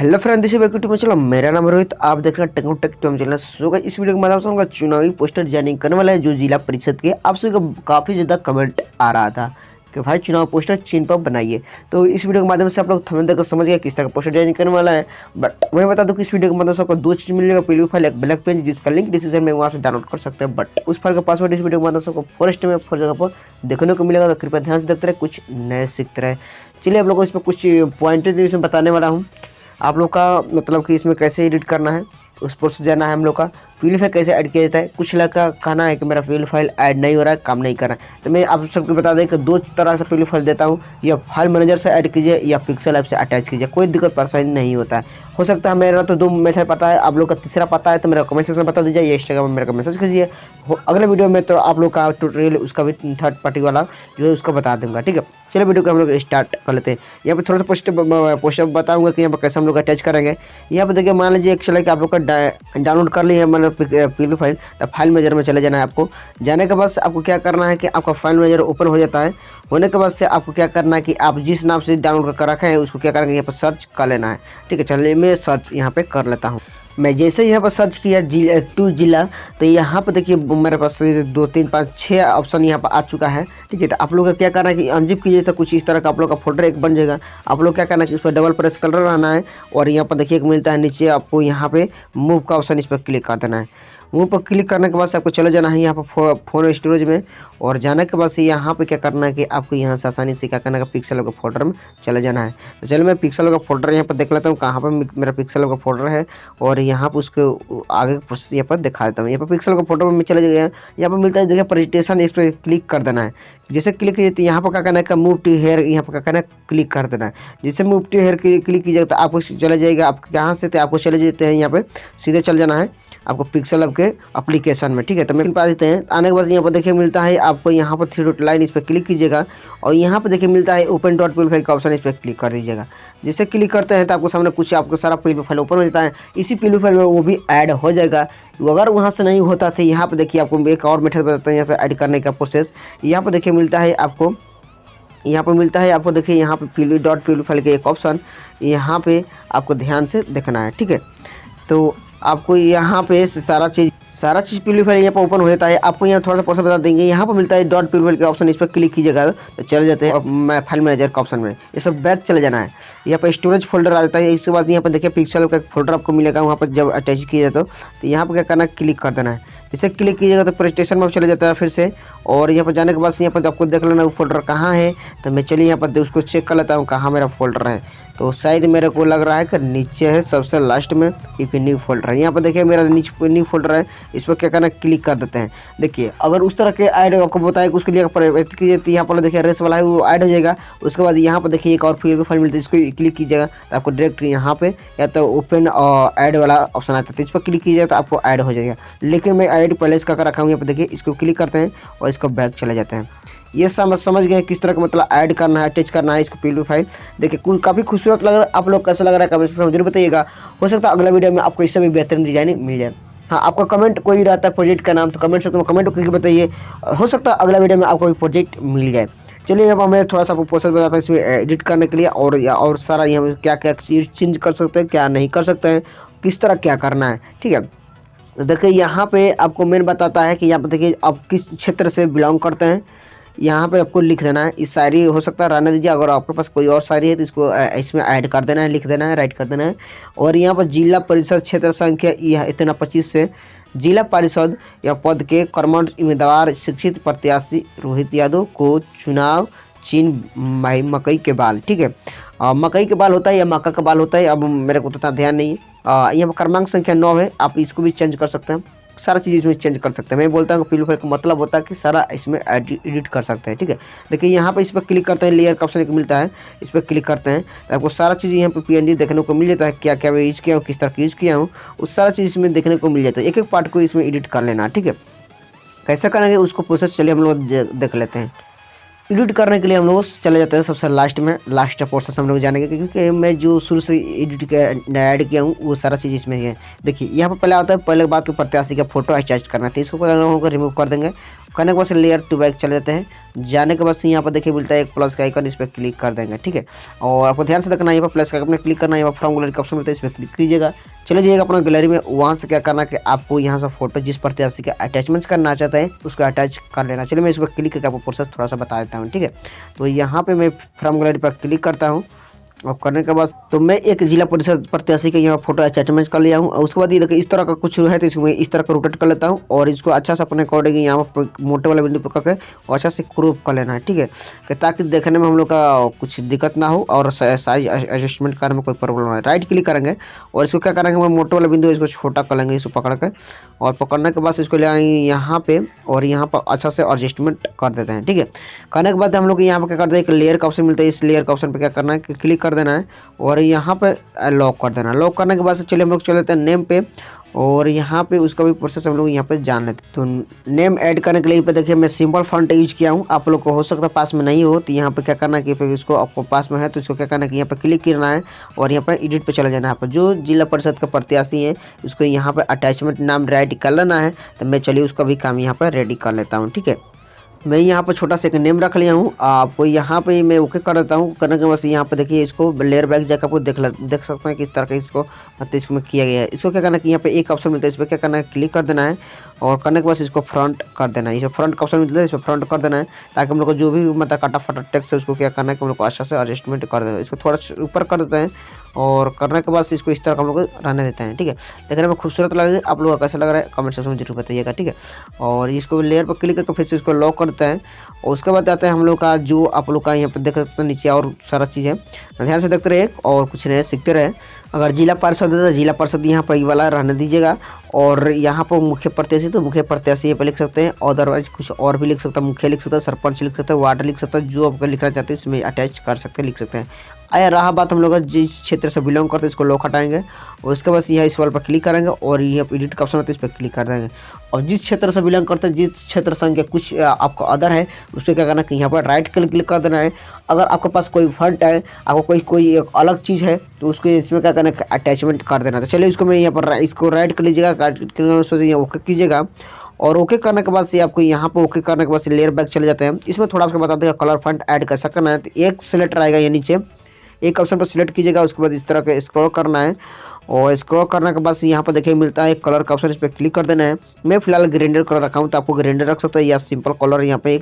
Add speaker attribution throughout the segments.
Speaker 1: Hello friend, this is 𝐊𝐼𝐥𝐿 channel. मेरा नाम है रोहित। आप देख रहे हैं टेक्नोटेक चैनल। सो इस वीडियो के माध्यम से उनका चुनावी पोस्टर जारी करने वाला है जो जिला परिषद के। आप सभी का काफ़ी ज़्यादा कमेंट आ रहा था कि भाई चुनाव पोस्टर चीन पर बनाइए। तो इस वीडियो के माध्यम से आप लोग थंबनेल देखकर समझ गए किस तरह का पोस्टर जारी करने वाला है। बट मैं बता दूं कि इस वीडियो के माध्यम से आपको दो चीज़ मिलेगा। पीडीएफ फाइल, एक ब्लैक पेन जिसका लिंक डिस्क्रिप्शन में वहाँ से डाउनलोड कर सकते हैं। बट उस फाइल का पासवर्ड इस वीडियो के माध्यम से आपको फर्स्ट में फर्स्ट जगह पर देखने को मिलेगा। तो कृपया ध्यान से देखते रहे, कुछ नए सीखते रहे। चलिए आप लोग को इसमें कुछ पॉइंटें इसमें बताने वाला हूँ। आप लोग का मतलब कि इसमें कैसे एडिट करना है, उस पर से जाना है। हम लोग का पीडीएफ फाइल कैसे ऐड किया जाता है। कुछ लोग का कहना है कि मेरा पीडीएफ फाइल ऐड नहीं हो रहा है, काम नहीं कर रहा है। तो मैं आप सबको बता दें कि दो तरह से पीडीएफ फाइल देता हूँ, या फाइल मैनेजर से ऐड कीजिए या पिक्सल ऐप से अटैच कीजिए। कोई दिक्कत परेशानी नहीं होता है। हो सकता है मेरा तो दो मेथड पता है, आप लोग का तीसरा पता है तो मेरा कमेंट सेक्शन में बता दीजिए या इंस्टाग्राम में मेरे को मैसेज कीजिए। अगले वीडियो में तो आप लोग का ट्यूटोरियल उसका भी थर्ड पार्टी वाला जो है उसका बता दूंगा। ठीक है, चलिए वीडियो को हम लोग स्टार्ट कर लेते हैं। यहाँ पे थोड़ा सा पोस्टर बताऊंगा कि यहाँ पर कैसे हम लोग अटैच करेंगे। यहाँ पे देखिए, मान लीजिए एक्चुअली कि आप लोग का डाउनलोड कर लिए है मतलब पीडीएफ फाइल, तो फाइल मैनेजर में चले जाना है आपको। जाने के बाद आपको क्या करना है कि आपका फाइल मैनेजर ओपन हो जाता है। होने के बाद से आपको क्या करना है कि आप जिस नाम से डाउनलोड कर रखे हैं उसको क्या करेंगे, यहाँ पर सर्च कर लेना है। ठीक है, चलिए मैं सर्च यहाँ पे कर लेता हूँ। मैं जैसे यहाँ पर सर्च किया जिला, तो यहाँ पर देखिए मेरे पास 2 3 5 6 ऑप्शन यहाँ पर आ चुका है। ठीक है, तो आप लोग का क्या करना है कि अनजिप कीजिए तो कुछ इस तरह का आप लोग का फोल्डर एक बन जाएगा। आप लोग क्या करना है कि इस पर डबल प्रेस कर रहना है और यहाँ पर देखिए मिलता है नीचे आपको यहाँ पे मूव का ऑप्शन, इस पर क्लिक कर देना है। मूव पर क्लिक करने के बाद से आपको चले जाना है यहाँ पर फ़ोन स्टोरेज में। और जाने के बाद से यहाँ पे क्या करना है कि आपको यहाँ से आसानी से क्या करना है, पिक्सल का फोल्डर में चले जाना है। तो चलिए मैं पिक्सल का फोल्डर यहाँ पर देख लेता हूँ कहाँ पर मेरा पिक्सल का फोल्डर है, और यहाँ पर उसके आगे प्रोसेस यहाँ पर दिखा देता हूँ। यहाँ पर पिक्सल का फोल्डर में चले गए हैं। यहाँ पर मिलता है देखिए प्रेजेंटेशन, इस पर क्लिक कर देना है। जैसे क्लिक कीजिए तो यहाँ पर क्या करना है, मूव टू हेयर यहाँ पर क्या करना है, क्लिक कर देना है। जैसे मूव टू हेयर क्लिक कीजिएगा तो आपको चले जाएगा, आप कहाँ से थे आपको चले जाते हैं, यहाँ पे सीधे चल जाना है आपको पिक्सल ऐप के एप्लीकेशन में। ठीक है, तो मैं पा देते हैं। आने के बाद यहाँ पर देखिए मिलता है आपको यहाँ पर 3 डॉट लाइन, इस पर क्लिक कीजिएगा और यहाँ पर देखिए मिलता है ओपन डॉट पीडीएफ फाइल का ऑप्शन, इस पर क्लिक कर दीजिएगा। जैसे क्लिक करते हैं तो आपको सामने कुछ आपका सारा पीडीएफ फाइल ओपन हो जाता है। इसी पीडीएफ फाइल में वो भी ऐड हो जाएगा। अगर वहाँ से नहीं होता तो यहाँ पर देखिए आपको एक और मेथड बताते हैं यहाँ पर ऐड करने का प्रोसेस। यहाँ पर देखिए मिलता है आपको, यहाँ पर मिलता है आपको देखिए यहाँ पर डॉट पीडीएफ फाइल का एक ऑप्शन, यहाँ पे आपको ध्यान से देखना है। ठीक है, तो आपको यहाँ पे सारा चीज़ पीडीएफ फाइल यहाँ पर ओपन हो जाता है। आपको यहाँ थोड़ा सा प्रोसेस बता देंगे। यहाँ पर मिलता है डॉट पीडीएफ फाइल का ऑप्शन, इस पर क्लिक कीजिएगा तो चले जाते हैं मैं फाइल मैनेजर का ऑप्शन में। ये सब बैक चले जाना है। यहाँ पर स्टोरेज फोल्डर आ जाता है। इसके बाद यहाँ पर देखिए पिक्सल का फोल्डर आपको मिलेगा, वहाँ पर जब अटैच किया जाए तो यहाँ पर क्या करना है, क्लिक कर देना है। जैसे क्लिक कीजिएगा तो प्रेजेंटेशन में चले जाता है फिर से। और यहाँ पर जाने के बाद यहाँ पर आपको देख लेना वो फोल्डर कहाँ है। तो मैं चलिए यहाँ पर उसको चेक कर लेता हूँ कहाँ मेरा फोल्डर है। तो शायद मेरे को लग रहा है कि नीचे है सबसे लास्ट में, ये न्यू फोल्डर है। यहाँ पर देखिए मेरा नीचे न्यू फोल्डर है, इस पर क्या करना है, क्लिक कर देते हैं। देखिए अगर उस तरह के ऐड आपको बताया कि उसके लिए कीजिए तो यहाँ पर देखिए रेस वाला है वो ऐड हो जाएगा। उसके बाद यहाँ पर देखिए एक और पीडीएफ फाइल मिलती है, इसको क्लिक कीजिएगा तो आपको डायरेक्ट यहाँ पे या तो ओपन और ऐड वाला ऑप्शन आता है, तो इस पर क्लिक कीजिएगा तो आपको ऐड हो जाएगा। लेकिन मैं ऐड पहले इसका कर रखा हूँ। यहाँ पर देखिए इसको क्लिक करते हैं और इसको बैक चले जाते हैं। ये समझ गए किस तरह का मतलब ऐड करना है, अटैच करना है इसको पीडीएफ फाइल। देखिए काफ़ी खूबसूरत लग रहा है। आप लोग कैसा लग रहा है कमेंट सेक्शन में जरूर बताइएगा। हो सकता है अगला वीडियो में आपको इससे भी बेहतरीन डिजाइन मिल जाए। हाँ, आपका कमेंट कोई रहता है प्रोजेक्ट का नाम तो कमेंट सेक्शन में कमेंट करके बताइए। हो सकता है अगला वीडियो में आपको प्रोजेक्ट मिल जाए। चलिए अब मैं थोड़ा सा आपको प्रोसेस बताता हूँ इसमें एडिट करने के लिए, और सारा यहाँ क्या क्या चीज़ चेंज कर सकते हैं, क्या नहीं कर सकते हैं, किस तरह क्या करना है। ठीक है, देखिए यहाँ पे आपको मेन बताता है कि यहाँ पर देखिए आप किस क्षेत्र से बिलोंग करते हैं। यहाँ पे आपको लिख देना है। इस शायरी हो सकता है रहने दीजिए, अगर आपके पास कोई और शायरी है तो इसको इसमें ऐड कर देना है, लिख देना है, राइट कर देना है। और यहाँ पर जिला परिषद क्षेत्र संख्या यह इतना 25 से जिला परिषद या पद के कर्मठ उम्मीदवार शिक्षित प्रत्याशी रोहित यादव को चुनाव चिन्ह मकई के बाल। ठीक है, मकई के बाल होता है या मक्का का बाल होता है, अब मेरे को तो इतना ध्यान नहीं है। यहाँ पर क्रमांक संख्या 9 है, आप इसको भी चेंज कर सकते हैं। सारा चीज़ इसमें चेंज कर सकते हैं। मैं बोलता हूँ पीडीएफ फाइल का मतलब होता है कि सारा इसमें एडिट कर सकते हैं। ठीक है, देखिए यहाँ पर इस पर क्लिक करते हैं, लेयर का ऑप्शन मिलता है, इस पर क्लिक करते हैं तो आपको सारा चीज़ यहाँ पे पीएनजी देखने को मिल जाता है। क्या क्या मैं यूज़ किया हूँ, किस तरह की यूज़ किया हूँ, उस सारा चीज़ इसमें देखने को मिल जाता है। एक एक पार्ट को इसमें एडिट कर लेना। ठीक है, कैसे करेंगे उसको प्रोसेस चलिए हम लोग देख लेते हैं। एडिट करने के लिए हम लोग चले जाते हैं सबसे लास्ट में, लास्ट प्रोसेस हम लोग जानेंगे क्योंकि मैं जो शुरू से एडिट ऐड किया हूँ वो सारा चीज़ इसमें है। देखिए यहाँ पर पहले आता है, पहले बात तो प्रत्याशी का फोटो अटैच करना है, तो इसको होगा रिमूव कर देंगे करने के बाद से लेयर 2 बैक चले जाते हैं। जाने के बाद से यहाँ पर देखिए मिलता है एक प्लस का आइकन, इस पर क्लिक कर देंगे, ठीक है। और आपको ध्यान से देखना, यहाँ पर प्लस का आइकन क्लिक करना है, यहाँ पर फ्रॉम गैलरी का ऑप्शन मिलता है, इस पर क्लिक कीजिएगा। चले जाइएगा अपना गैलरी में। वहाँ से क्या करना कि आपको यहाँ से फोटो जिस प्रत्याशी का अटैचमेंट्स करना चाहते हैं उसको अटैच कर लेना। चलिए मैं इस पर क्लिक करके आपको प्रोसेस थोड़ा सा बता देता हूँ, ठीक है। तो यहाँ पे मैं फ्रॉम गैलरी पर क्लिक करता हूँ और करने के बाद तो मैं एक जिला परिषद प्रत्याशी का यहाँ फोटो अटैचमेंट कर लिया हूँ। और उसके बाद ये देखिए इस तरह का कुछ है, तो इसको मैं इस तरह का रोटेट कर लेता हूँ और इसको अच्छा से अपने अकॉर्डिंग यहाँ पर मोटे वाला विंडो पकड़ के और अच्छा से क्रॉप कर लेना है, ठीक है, कि ताकि देखने में हम लोग का कुछ दिक्कत ना हो और साइज एडजस्टमेंट करने में कोई प्रॉब्लम ना है। राइट क्लिक करेंगे और इसको क्या करेंगे, हम मोटे वाला बिंदु इसको छोटा कर लेंगे, इसको पकड़ के। और पकड़ने के बाद इसको ले आएंगे यहाँ पे और यहाँ पर अच्छा से एडजस्टमेंट कर देते हैं, ठीक है। करने के बाद हम लोग यहाँ पर क्या करते हैं, एक लेयर का ऑप्शन मिलता है, इस लेयर का ऑप्शन पर क्या करना है कि क्लिक कर देना है और यहाँ पे लॉक कर देना। लॉक करने के बाद से चलिए हम लोग चले जाते हैं नेम पे और यहाँ पे उसका भी प्रोसेस हम लोग यहाँ पे जान लेते हैं। तो नेम ऐड करने के लिए पे देखिए मैं सिंपल फॉन्ट यूज किया हूँ, आप लोग को हो सकता है पास में नहीं हो, तो यहाँ पे क्या करना है कि फिर इसको आपको पास में है तो इसको क्या करना है कि यहाँ पे क्लिक करना है और यहाँ पर एडिट पे चला जाना है। यहाँ पर जो जिला परिषद का प्रत्याशी है उसको यहाँ पर अटैचमेंट नाम रेडी कर लेना है। तो मैं चलिए उसका भी काम यहाँ पर रेडी कर लेता हूँ, ठीक है। मैं यहाँ पर छोटा सा एक नेम रख लिया हूँ, आपको यहाँ पे मैं ओके कर देता हूँ। करने के बाद यहाँ पे देखिए इसको लेयर बैक जाकर आपको देख सकते हैं किस तरह का इसको मतलब इसको में किया गया है। इसको क्या करना है कि यहाँ पे एक ऑप्शन मिलता है, इस पर क्या करना है क्लिक कर देना है और करने के बाद इसको फ्रंट कर देना है। इस फ्रंट का ऑप्शन मिलता है, इस पर फ्रंट कर देना है ताकि हम लोग को जो भी मतलब काटा फटा टेक्स्ट है उसको क्या करना है कि हम लोग को अच्छा से एडजस्टमेंट कर देना है। इसको थोड़ा ऊपर कर देते हैं और करने के बाद इसको इस तरह हम लोग रहने देते हैं, ठीक है। देखने में खूबसूरत लगे, आप लोगों का कैसा लग रहा है कमेंट सेक्शन में जरूर बताइएगा, ठीक है। और इसको लेयर पर क्लिक करके फिर से इसको लॉक करते हैं और उसके बाद आते हैं हम लोग का जो आप लोग का यहाँ पर देख सकते हैं नीचे और सारा चीज़ है, ध्यान से देखते रहे और कुछ नया सीखते रहे। अगर जिला पार्षद है तो जिला पार्षद यहाँ पर वाला रहने दीजिएगा और यहाँ पर मुख्य प्रत्याशी तो मुख्य प्रत्याशी यहाँ पर लिख सकते हैं, अदरवाइज कुछ और भी लिख सकता है, मुखिया लिख सकता है, सरपंच लिख सकता है, वार्ड लिख सकता है, जो आपको लिखना चाहते हैं इसमें अटैच कर सकते हैं, लिख सकते हैं। आया रहा बात हम लोग जिस क्षेत्र से बिलोंग करते हैं इसको लॉक हटाएंगे और उसके बाद यह इस वाल पर क्लिक करेंगे और ये एडिट का ऑप्शन होता है, इस पर क्लिक कर देंगे। और जिस क्षेत्र से बिलोंग करते हैं, जिस क्षेत्र संख्या कुछ आपको अदर है उसको क्या करना है कि यहाँ पर राइट क्लिक कर देना है। अगर आपके पास कोई फंड है, आपको कोई एक अलग चीज़ है तो उसको इसमें क्या करना है अटैचमेंट कर देना। तो चलिए इसको मैं यहाँ पर इसको राइट कर लीजिएगा, ओके कीजिएगा और ओके करने के बाद से आपको यहाँ पर ओके करने के बाद से लेयर बैक चले जाते हैं। इसमें थोड़ा आपको बताते हैं कलर फंड ऐड कैसा करना है। तो एक सिलेक्ट रहेगा ये नीचे एक ऑप्शन पर सिलेक्ट कीजिएगा, उसके बाद इस तरह का स्क्रॉल करना है और स्क्रॉल करने के बाद से यहाँ पर देखिए मिलता है एक कलर का ऑप्शन, इस पर क्लिक कर देना है। मैं फिलहाल ग्रेंडर कलर रखा हूँ तो आपको ग्रेंडर रख सकते हैं या सिंपल कलर यहाँ पे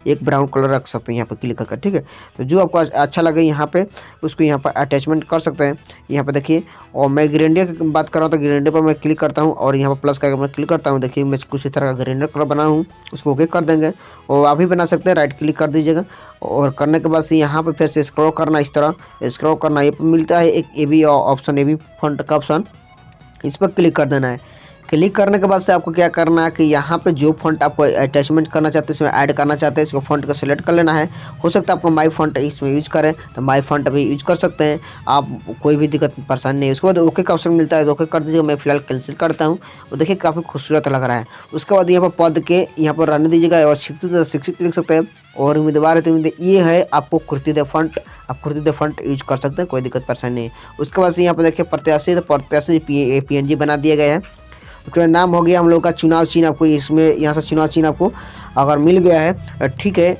Speaker 1: एक ब्राउन कलर रख सकते हैं यहाँ पर क्लिक करके, ठीक है। तो जो आपको अच्छा लगे यहाँ पे उसको यहाँ पर अटैचमेंट कर सकते हैं। यहाँ पर देखिए और मैं ग्रेंडर की बात कर रहा हूँ तो ग्रेंडर पर मैं क्लिक करता हूँ और यहाँ पर प्लस का मैं क्लिक करता हूँ। देखिए मैं कुछ इस तरह का ग्रेंडर कलर बना हूँ, उसको ओके कर देंगे और आप भी बना सकते हैं, राइट क्लिक कर दीजिएगा। और करने के बाद से यहाँ पे फिर से स्क्रॉल करना, इस तरह स्क्रॉल करना, ये मिलता है एक एबी ऑप्शन, एबी फॉन्ट का ऑप्शन, इस पर क्लिक कर देना है। क्लिक करने के बाद से आपको क्या करना है कि यहाँ पे जो फॉन्ट आपको अटैचमेंट करना चाहते हैं, इसमें ऐड करना चाहते हैं, इसको फॉन्ट को सिलेक्ट कर लेना है। हो सकता है आपको माई फॉन्ट इसमें यूज करें तो माई फॉन्ट भी यूज कर सकते हैं आप, कोई भी दिक्कत परेशानी नहीं है। उसके बाद ओके का ऑप्शन मिलता है तो ओके कर दीजिएगा, मैं फिलहाल कैंसिल करता हूँ। और देखिए काफ़ी खूबसूरत लग रहा है। उसके बाद यहाँ पर पद के यहाँ पर रहने दीजिएगा और शिक्षित लिख सकते हैं और उम्मीदवार है तो ये है आपको कुर्तीदे फॉन्ट, आप कुर्तीदे फॉन्ट यूज कर सकते हैं, कोई दिक्कत परेशानी नहीं है। उसके बाद से यहाँ पर देखिए प्रत्याशी तो प्रत्याशी PNG बना दिया गया है। उसके बाद नाम हो गया हम लोग का चुनाव चिन्ह, आपको इसमें यहाँ से चुनाव चिन्ह आपको अगर मिल गया है ठीक है।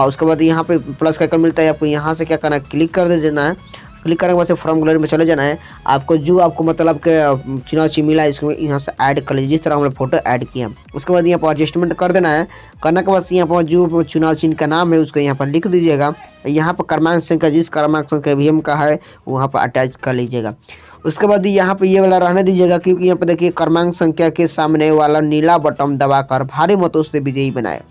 Speaker 1: उसके बाद यहाँ पे प्लस का आइकन मिलता है, आपको यहाँ से क्या करना है क्लिक कर देना है। क्लिक करने के बाद से फ्रॉम गैलरी में चले जाना है। आपको जो आपको मतलब के चुनाव चिन्ह मिला है इसको यहाँ से ऐड कर लीजिए, जिस तरह हमने फोटो ऐड किया। उसके बाद यहाँ पर एडजस्टमेंट कर देना है। करने के बाद यहाँ पर जो चुनाव चिन्ह का नाम है उसको यहाँ पर लिख दीजिएगा। यहाँ पर क्रमांक संख्या जिस क्रमांक संख्या ईवीएम का है वहाँ पर अटैच कर लीजिएगा। उसके बाद यहाँ पे ये वाला रहने दीजिएगा, क्योंकि यहाँ पे देखिए क्रमांक संख्या के सामने वाला नीला बटन दबाकर भारी मतों से विजयी बनाए,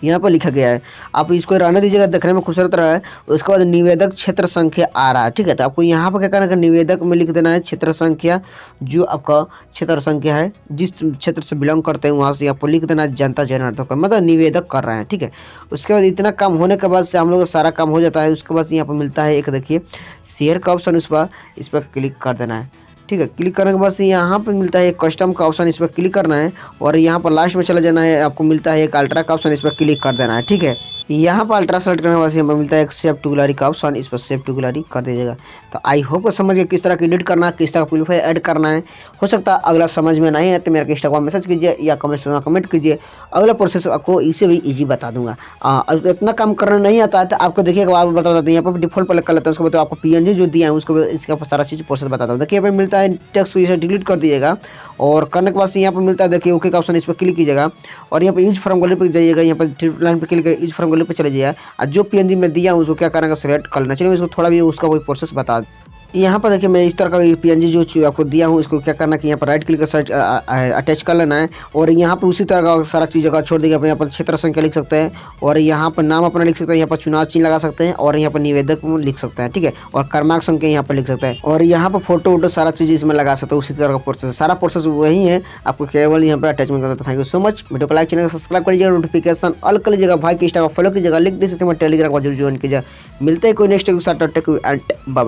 Speaker 1: यहाँ पर लिखा गया है। आप इसको रहने दीजिएगा, देखने में खूबसूरत रहा है। उसके बाद निवेदक क्षेत्र संख्या आ रहा है, ठीक है। तो आपको यहाँ पर क्या करना है, निवेदक में लिख देना है क्षेत्र संख्या, जो आपका क्षेत्र संख्या है जिस क्षेत्र से बिलोंग करते हैं वहाँ से आपको लिख देना है जनता जनार्दन का, मतलब निवेदक कर रहे हैं, ठीक है। उसके बाद इतना काम होने के बाद से हम लोग का सारा काम हो जाता है। उसके बाद यहाँ पर मिलता है एक देखिए शेयर का ऑप्शन, इस पर क्लिक कर देना है, ठीक है। क्लिक करने के बाद से यहाँ पर मिलता है एक कस्टम का ऑप्शन, इस पर क्लिक करना है और यहाँ पर लास्ट में चला जाना है। आपको मिलता है एक अल्ट्रा का ऑप्शन, इस पर क्लिक कर देना है, ठीक है। यहाँ पर अल्ट्रा सेलेक्ट करने के बाद यहाँ पर मिलता है एक सेव टू गैलरी का ऑप्शन, इस पर सेव टू गैलरी कर दीजिएगा। तो आई होप को समझ गए किस तरह की एडिट करना है, किस तरह का प्रोफाइल ऐड करना है। हो सकता है अगला समझ में नहीं है तो मेरे इंस्टाग्राम मैसेज कीजिए या कमेंट कीजिए, अगला प्रोसेस आपको इसे भी ईजी बता दूंगा। इतना काम करना नहीं आता है तो आपको देखिएगा आप बता हैं, यहाँ पर डिफॉल्ट पर कर लेता है, उसके बाद आपको PNG जो दिया है उसको इसका सारा चीज़ प्रोसेस बताता हूँ। देखिए यहाँ पर मिलता है टेक्स्ट इसे डिलीट कर दीजिएगा और करने के बाद यहाँ पर मिलता है देखिए ओके का ऑप्शन, इस पर क्लिक कीजिएगा और यहाँ पर यूज फ्रॉम गैलरी पर जाइएगा, यहाँ पर ट्रिप लाइन पर क्लिक यूज फ्रॉम गैलरी पर चले जाइए और जो PNG में दिया उसको क्या करना सेलेक्ट कर लेना चाहिए। इसको थोड़ा भी उसका कोई प्रोसेस बता। यहाँ पर देखिए मैं इस तरह का PNG जो आपको दिया हूँ इसको क्या करना है कि यहाँ पर राइट क्लिक कर साइड अटैच कर लेना है और यहाँ पर उसी तरह का सारा चीज़ का छोड़ देगा। यहाँ पर क्षेत्र संख्या लिख सकते हैं और यहाँ पर नाम अपना लिख सकते हैं, यहाँ पर चुनाव चिन्ह लगा सकते हैं और यहाँ पर निवेदक लिख सकते हैं, ठीक है। और क्रमांक संख्या यहाँ पर लिख सकते हैं और यहाँ पर फोटो वोटो सारा चीज़ इसमें लगा सकते हैं। उसी तरह का प्रोसेस सारा प्रोसेस वही है, आपको केवल यहाँ पर अटैचमेंट करना था। Thank you so much. Video को लाइक चैनल को सब्सक्राइब करिएगा, नोटिफिकेशन ऑल कर लीजिएगा, भाई के इंस्टाग्राम फॉलो कीजिएगा, लिंक डिस्क्रिप्शन में टेलीग्राम का जरूर ज्वाइन कीजिएगा। मिलते हैं कोई नेक्स्ट के साथ, टेक एंड बाय बाय।